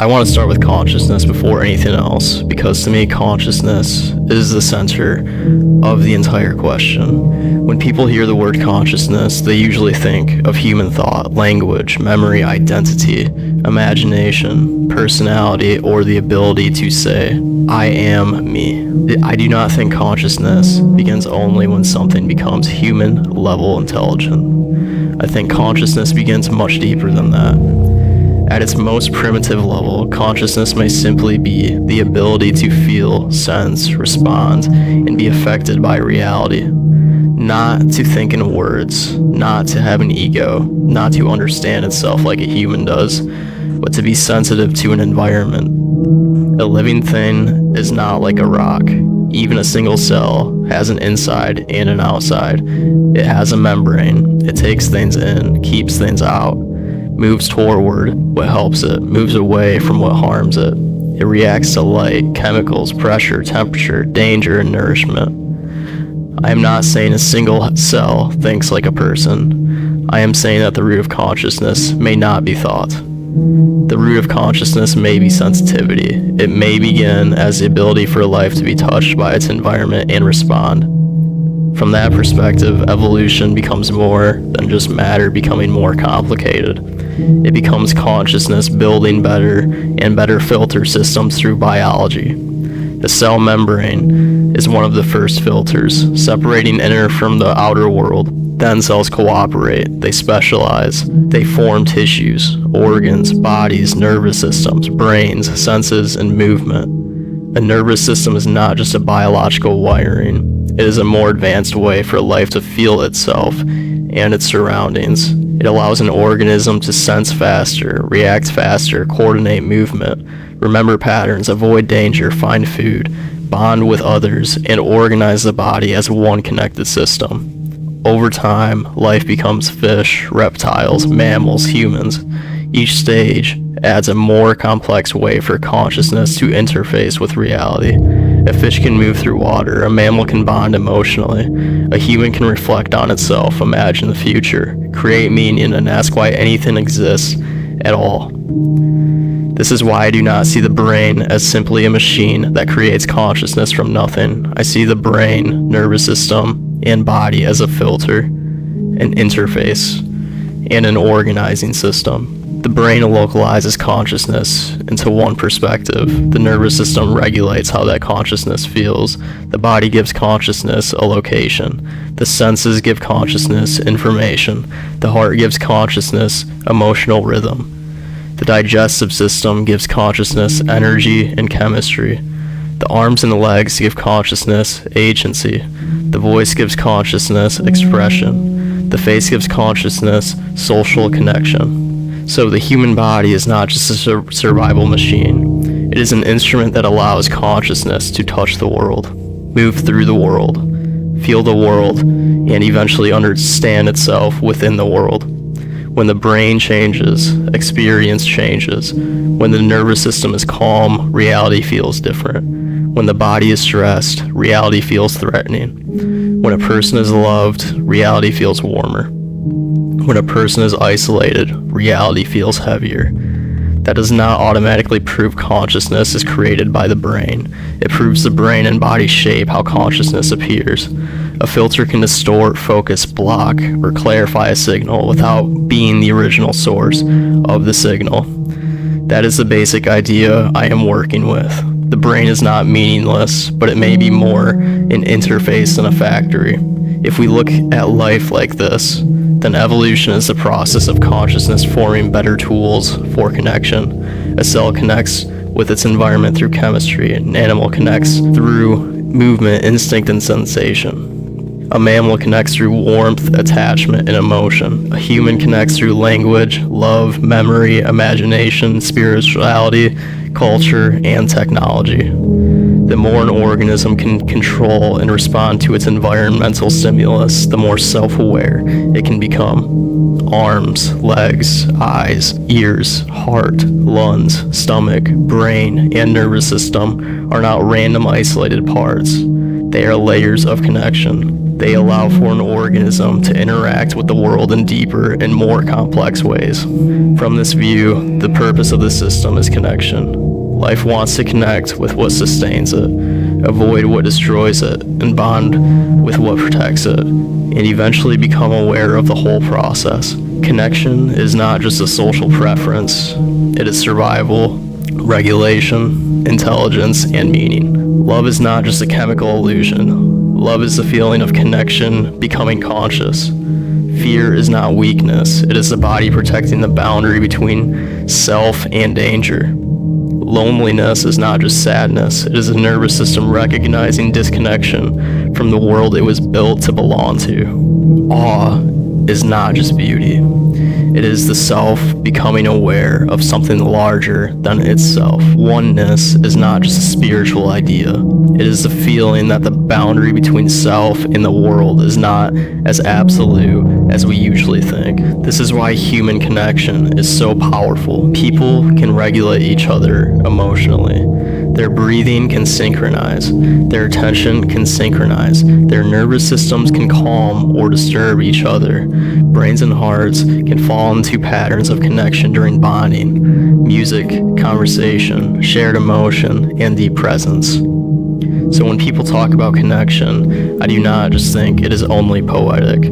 I want to start with consciousness before anything else, because to me, consciousness is the center of the entire question. When people hear the word consciousness, they usually think of human thought, language, memory, identity, imagination, personality, or the ability to say, I am me. I do not think consciousness begins only when something becomes human-level intelligent. I think consciousness begins much deeper than that. At its most primitive level, consciousness may simply be the ability to feel, sense, respond, and be affected by reality. Not to think in words, not to have an ego, not to understand itself like a human does, but to be sensitive to an environment. A living thing is not like a rock. Even a single cell has an inside and an outside. It has a membrane. It takes things in, keeps things out, moves toward what helps it, moves away from what harms it. It reacts to light, chemicals, pressure, temperature, danger, and nourishment. I am not saying a single cell thinks like a person. I am saying that the root of consciousness may not be thought. The root of consciousness may be sensitivity. It may begin as the ability for life to be touched by its environment and respond. From that perspective, evolution becomes more than just matter becoming more complicated. It becomes consciousness building better and better filter systems through biology. The cell membrane is one of the first filters, separating inner from the outer world. Then cells cooperate, they specialize, they form tissues, organs, bodies, nervous systems, brains, senses, and movement. A nervous system is not just a biological wiring. It is a more advanced way for life to feel itself and its surroundings. It allows an organism to sense faster, react faster, coordinate movement, remember patterns, avoid danger, find food, bond with others, and organize the body as one connected system. Over time, life becomes fish, reptiles, mammals, humans. Each stage adds a more complex way for consciousness to interface with reality. A fish can move through water, a mammal can bond emotionally, a human can reflect on itself, imagine the future, create meaning, and ask why anything exists at all. This is why I do not see the brain as simply a machine that creates consciousness from nothing. I see the brain, nervous system, and body as a filter, an interface, and an organizing system. The brain localizes consciousness into one perspective. The nervous system regulates how that consciousness feels. The body gives consciousness a location. The senses give consciousness information. The heart gives consciousness emotional rhythm. The digestive system gives consciousness energy and chemistry. The arms and the legs give consciousness agency. The voice gives consciousness expression. The face gives consciousness social connection. So the human body is not just a survival machine. It is an instrument that allows consciousness to touch the world, move through the world, feel the world, and eventually understand itself within the world. When the brain changes, experience changes. When the nervous system is calm, reality feels different. When the body is stressed, reality feels threatening. When a person is loved, reality feels warmer. When a person is isolated, reality feels heavier. That does not automatically prove consciousness is created by the brain. It proves the brain and body shape how consciousness appears. A filter can distort, focus, block, or clarify a signal without being the original source of the signal. That is the basic idea I am working with. The brain is not meaningless, but it may be more an interface than a factory. If we look at life like this, then evolution is the process of consciousness forming better tools for connection. A cell connects with its environment through chemistry. An animal connects through movement, instinct, and sensation. A mammal connects through warmth, attachment, and emotion. A human connects through language, love, memory, imagination, spirituality, culture, and technology. The more an organism can control and respond to its environmental stimulus, the more self-aware it can become. Arms, legs, eyes, ears, heart, lungs, stomach, brain, and nervous system are not random isolated parts. They are layers of connection. They allow for an organism to interact with the world in deeper and more complex ways. From this view, the purpose of the system is connection. Life wants to connect with what sustains it, avoid what destroys it, and bond with what protects it, and eventually become aware of the whole process. Connection is not just a social preference, it is survival, regulation, intelligence, and meaning. Love is not just a chemical illusion. Love is the feeling of connection becoming conscious. Fear is not weakness, it is the body protecting the boundary between self and danger. Loneliness is not just sadness, it is a nervous system recognizing disconnection from the world it was built to belong to. Awe is not just beauty, it is the self becoming aware of something larger than itself. Oneness is not just a spiritual idea, it is the feeling that the boundary between self and the world is not as absolute as we usually think. This is why human connection is so powerful. People can regulate each other emotionally. Their breathing can synchronize. Their attention can synchronize. Their nervous systems can calm or disturb each other. Brains and hearts can fall into patterns of connection during bonding, music, conversation, shared emotion, and deep presence. So when people talk about connection, I do not just think it is only poetic.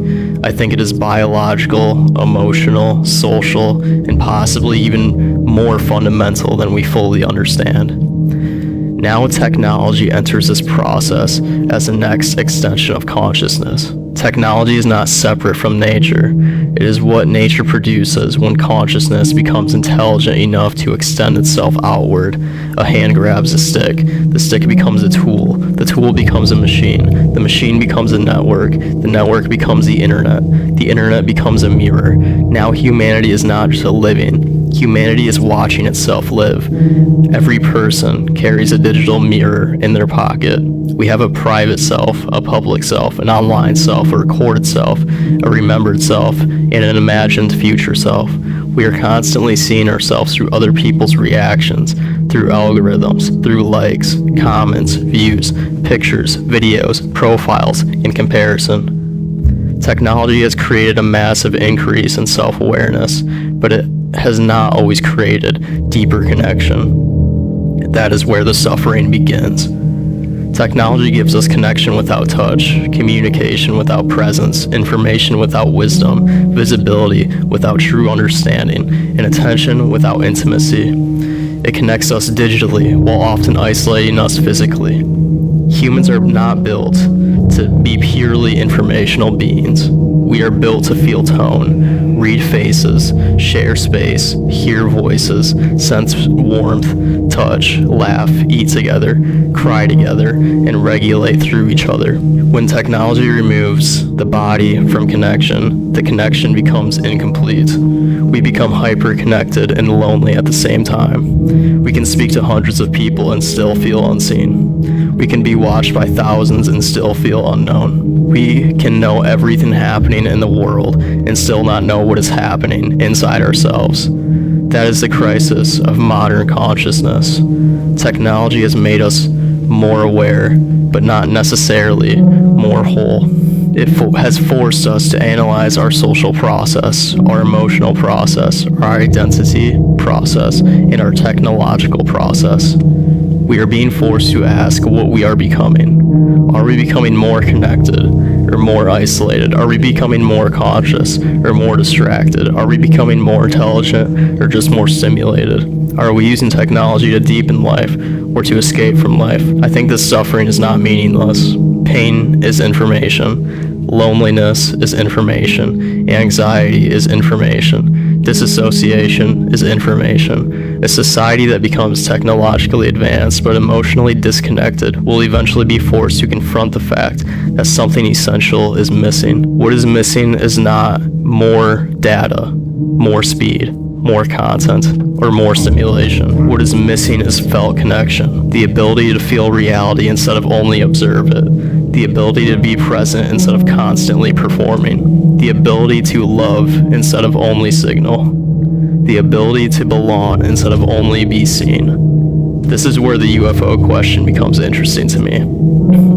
I think it is biological, emotional, social, and possibly even more fundamental than we fully understand. Now technology enters this process as the next extension of consciousness. Technology is not separate from nature. It is what nature produces when consciousness becomes intelligent enough to extend itself outward. A hand grabs a stick. The stick becomes a tool. The tool becomes a machine. The machine becomes a network. The network becomes the internet. The internet becomes a mirror. Now humanity is not just a living. Humanity is watching itself live. Every person carries a digital mirror in their pocket. We have a private self, a public self, an online self, a recorded self, a remembered self, and an imagined future self. We are constantly seeing ourselves through other people's reactions, through algorithms, through likes, comments, views, pictures, videos, profiles, and comparison. Technology has created a massive increase in self-awareness, but it has not always created deeper connection. That is where the suffering begins. Technology gives us connection without touch, communication without presence, information without wisdom, visibility without true understanding, and attention without intimacy. It connects us digitally while often isolating us physically. Humans are not built to be purely informational beings. We are built to feel tone, read faces, share space, hear voices, sense warmth, touch, laugh, eat together, cry together, and regulate through each other. When technology removes the body from connection, the connection becomes incomplete. We become hyper-connected and lonely at the same time. We can speak to hundreds of people and still feel unseen. We can be watched by thousands and still feel unknown. We can know everything happening in the world and still not know what is happening inside ourselves. That is the crisis of modern consciousness. Technology has made us more aware, but not necessarily more whole. It has forced us to analyze our social process, our emotional process, our identity process, and our technological process. We are being forced to ask what we are becoming. Are we becoming more connected or more isolated? Are we becoming more conscious or more distracted? Are we becoming more intelligent or just more stimulated? Are we using technology to deepen life or to escape from life? I think this suffering is not meaningless. Pain is information. Loneliness is information. Anxiety is information. Disassociation is information. A society that becomes technologically advanced but emotionally disconnected will eventually be forced to confront the fact that something essential is missing. What is missing is not more data, more speed, more content, or more stimulation. What is missing is felt connection, the ability to feel reality instead of only observe it, the ability to be present instead of constantly performing, the ability to love instead of only signal, the ability to belong instead of only be seen. This is where the UFO question becomes interesting to me.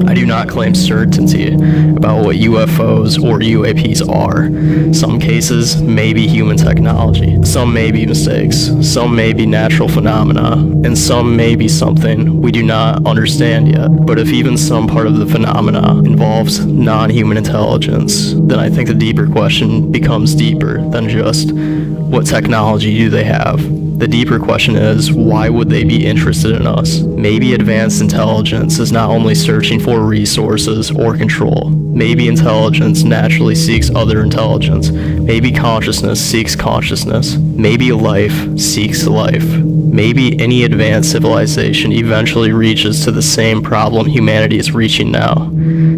I do not claim certainty about what UFOs or UAPs are. Some cases may be human technology, some may be mistakes, some may be natural phenomena, and some may be something we do not understand yet. But if even some part of the phenomena involves non-human intelligence, then I think the deeper question becomes deeper than just what technology do they have. The deeper question is, why would they be interested in us? Maybe advanced intelligence is not only searching for resources or control. Maybe intelligence naturally seeks other intelligence. Maybe consciousness seeks consciousness. Maybe life seeks life. Maybe any advanced civilization eventually reaches to the same problem humanity is reaching now.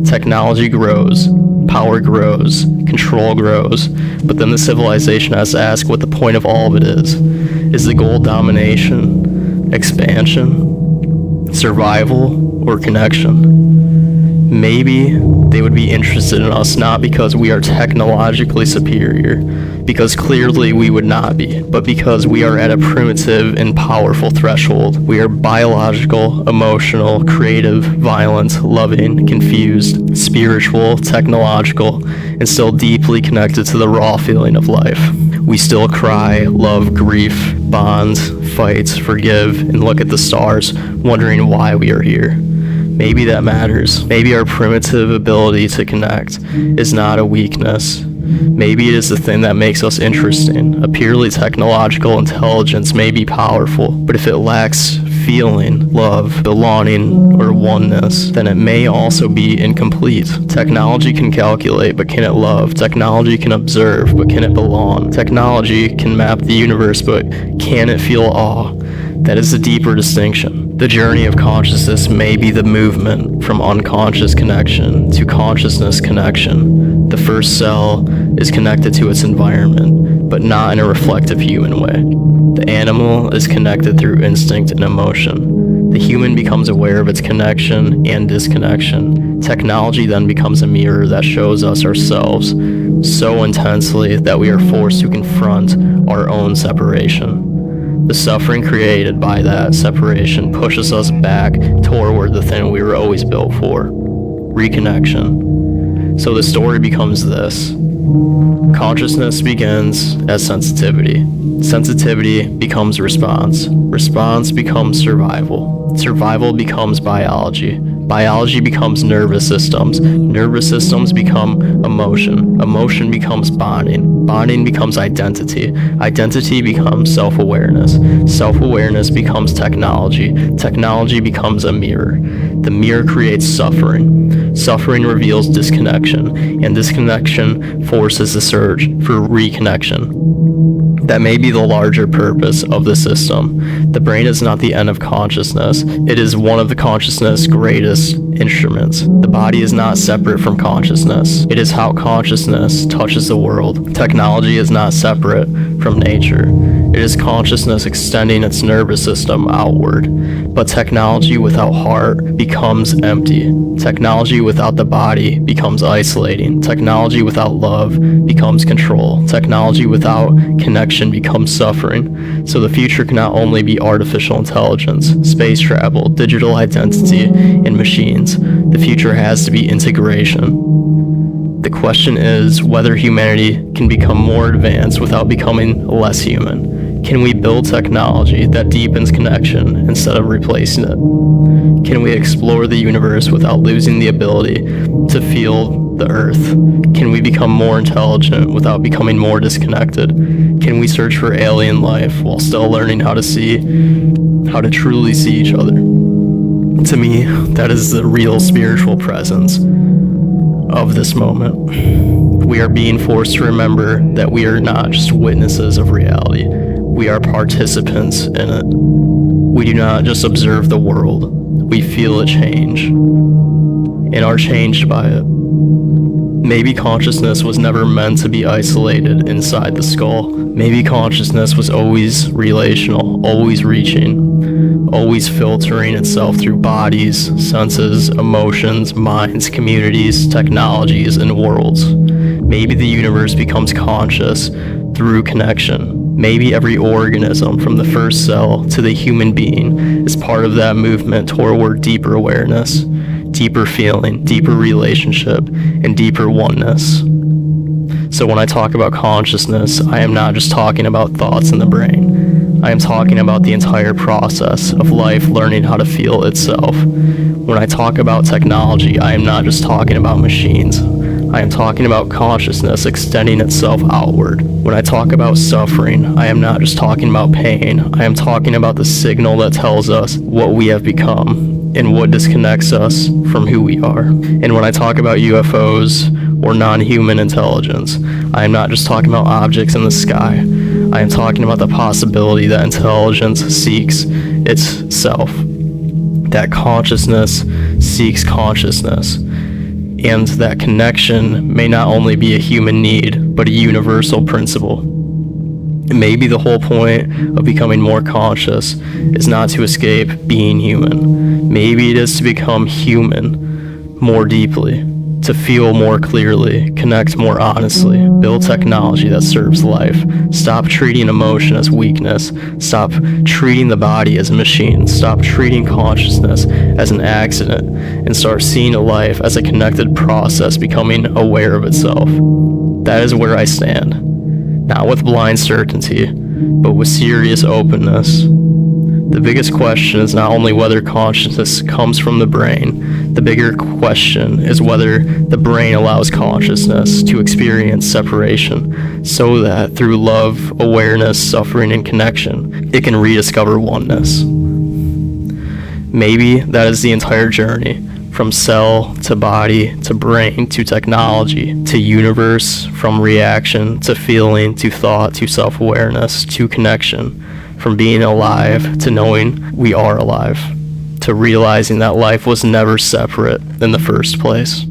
Technology grows, power grows, control grows, but then the civilization has to ask what the point of all of it is. Is the goal domination, expansion, survival, or connection? Maybe they would be interested in us not because we are technologically superior, because clearly we would not be, but because we are at a primitive and powerful threshold. We are biological, emotional, creative, violent, loving, confused, spiritual, technological, and still deeply connected to the raw feeling of life. We still cry, love, grief, bond, fight, forgive, and look at the stars, wondering why we are here. Maybe that matters. Maybe our primitive ability to connect is not a weakness. Maybe it is the thing that makes us interesting. A purely technological intelligence may be powerful, but if it lacks feeling, love, belonging, or oneness, then it may also be incomplete. Technology can calculate, but can it love? Technology can observe, but can it belong? Technology can map the universe, but can it feel awe? That is the deeper distinction. The journey of consciousness may be the movement from unconscious connection to consciousness connection. The first cell is connected to its environment, but not in a reflective human way. The animal is connected through instinct and emotion. The human becomes aware of its connection and disconnection. Technology then becomes a mirror that shows us ourselves so intensely that we are forced to confront our own separation. The suffering created by that separation pushes us back toward the thing we were always built for, reconnection. So the story becomes this. Consciousness begins as sensitivity. Sensitivity becomes response. Response becomes survival. Survival becomes biology. Biology becomes nervous systems. Nervous systems become emotion. Emotion becomes bonding. Bonding becomes identity. Identity becomes self-awareness. Self-awareness becomes technology. Technology becomes a mirror. The mirror creates suffering. Suffering reveals disconnection, and disconnection forces the search for reconnection. That may be the larger purpose of the system. The brain is not the end of consciousness. It is one of the consciousness' greatest instruments. The body is not separate from consciousness. It is how consciousness touches the world. Technology is not separate from nature. It is consciousness extending its nervous system outward. But technology without heart becomes empty. Technology without the body becomes isolating. Technology without love becomes control. Technology without connection becomes suffering. So the future can not only be artificial intelligence, space travel, digital identity, and machines. The future has to be integration. The question is whether humanity can become more advanced without becoming less human. Can we build technology that deepens connection instead of replacing it? Can we explore the universe without losing the ability to feel the earth? Can we become more intelligent without becoming more disconnected? Can we search for alien life while still learning how to truly see each other? To me, that is the real spiritual presence of this moment. We are being forced to remember that we are not just witnesses of reality. We are participants in it. We do not just observe the world. We feel it change and are changed by it. Maybe consciousness was never meant to be isolated inside the skull. Maybe consciousness was always relational, always reaching, always filtering itself through bodies, senses, emotions, minds, communities, technologies, and worlds. Maybe the universe becomes conscious through connection. Maybe every organism, from the first cell to the human being, is part of that movement toward deeper awareness, deeper feeling, deeper relationship, and deeper oneness. So when I talk about consciousness, I am not just talking about thoughts in the brain. I am talking about the entire process of life learning how to feel itself. When I talk about technology, I am not just talking about machines. I am talking about consciousness extending itself outward. When I talk about suffering, I am not just talking about pain. I am talking about the signal that tells us what we have become and what disconnects us from who we are. And when I talk about UFOs or non-human intelligence, I am not just talking about objects in the sky. I am talking about the possibility that intelligence seeks itself, that consciousness seeks consciousness, and that connection may not only be a human need, but a universal principle. Maybe the whole point of becoming more conscious is not to escape being human. Maybe it is to become human more deeply, to feel more clearly, connect more honestly, build technology that serves life, stop treating emotion as weakness, stop treating the body as a machine, stop treating consciousness as an accident, and start seeing life as a connected process, becoming aware of itself. That is where I stand. Not with blind certainty, but with serious openness. The biggest question is not only whether consciousness comes from the brain. The bigger question is whether the brain allows consciousness to experience separation so that through love, awareness, suffering, and connection, it can rediscover oneness. Maybe that is the entire journey, from cell to body to brain to technology to universe, from reaction to feeling to thought to self-awareness to connection, from being alive to knowing we are alive, to realizing that life was never separate in the first place.